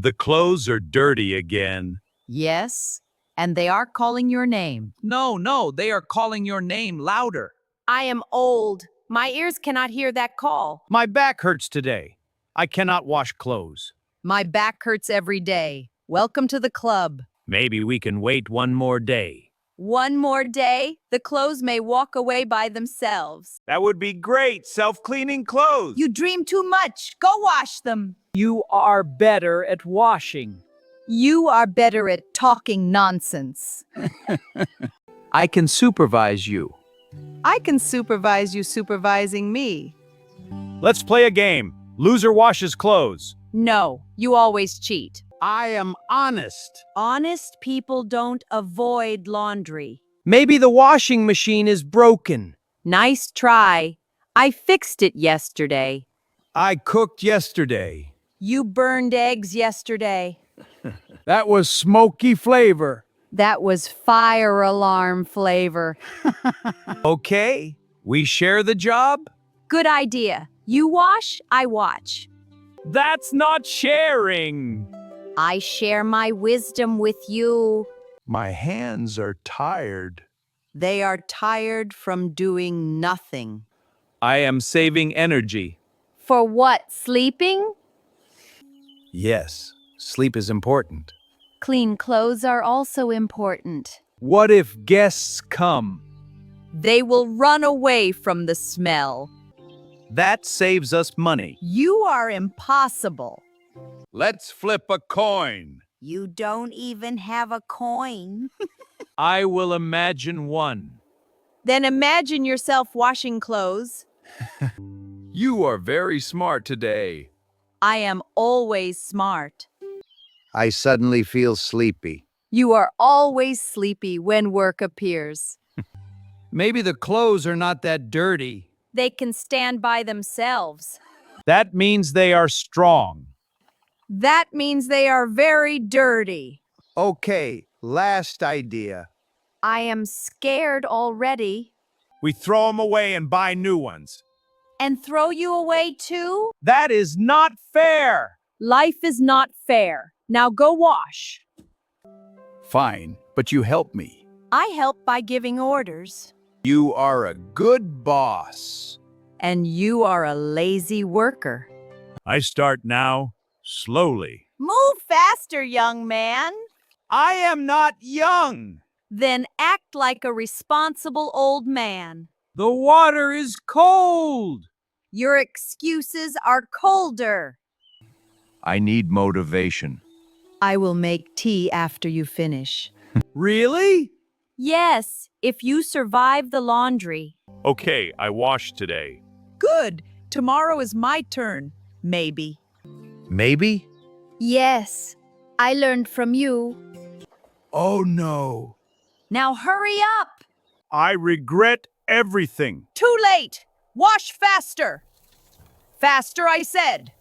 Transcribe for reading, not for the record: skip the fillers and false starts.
The clothes are dirty again. Yes, and they are calling your name. No, they are calling your name louder. I am old. My ears cannot hear that call. My back hurts today. I cannot wash clothes. My back hurts every day. Welcome to the club. Maybe we can wait one more day. One more day, the clothes may walk away by themselves. That would be great. Self-cleaning clothes. You dream too much. Go wash them. You are better at washing. You are better at talking nonsense. I can supervise you. I can supervise you supervising me. Let's play a game. Loser washes clothes. No, you always cheat. I am honest. Honest people don't avoid laundry. Maybe the washing machine is broken. Nice try. I fixed it yesterday. I cooked yesterday. You burned eggs yesterday. That was smoky flavor. That was fire alarm flavor. Okay, we share the job? Good idea. You wash, I watch. That's not sharing. I share my wisdom with you. My hands are tired. They are tired from doing nothing. I am saving energy. For what? Sleeping? Yes, sleep is important. Clean clothes are also important. What if guests come? They will run away from the smell. That saves us money. You are impossible. Let's flip a coin. You don't even have a coin. I will imagine one. Then imagine yourself washing clothes. You are very smart today. I am always smart. I suddenly feel sleepy. You are always sleepy when work appears. Maybe the clothes are not that dirty. They can stand by themselves. That means they are strong. That means they are very dirty. Okay, last idea. I am scared already. We throw them away and buy new ones. And throw you away too? That is not fair. Life is not fair. Now go wash. Fine, but you help me. I help by giving orders. You are a good boss. And you are a lazy worker. I start now, slowly. Move faster, young man. I am not young. Then act like a responsible old man. The water is cold. Your excuses are colder. I need motivation. I will make tea after you finish. Really? Yes, if you survive the laundry. Okay, I washed today. Good. Tomorrow is my turn. Maybe. Maybe? Yes, I learned from you. Oh no. Now hurry up. I regret everything. Too late. Wash faster. Faster, I said.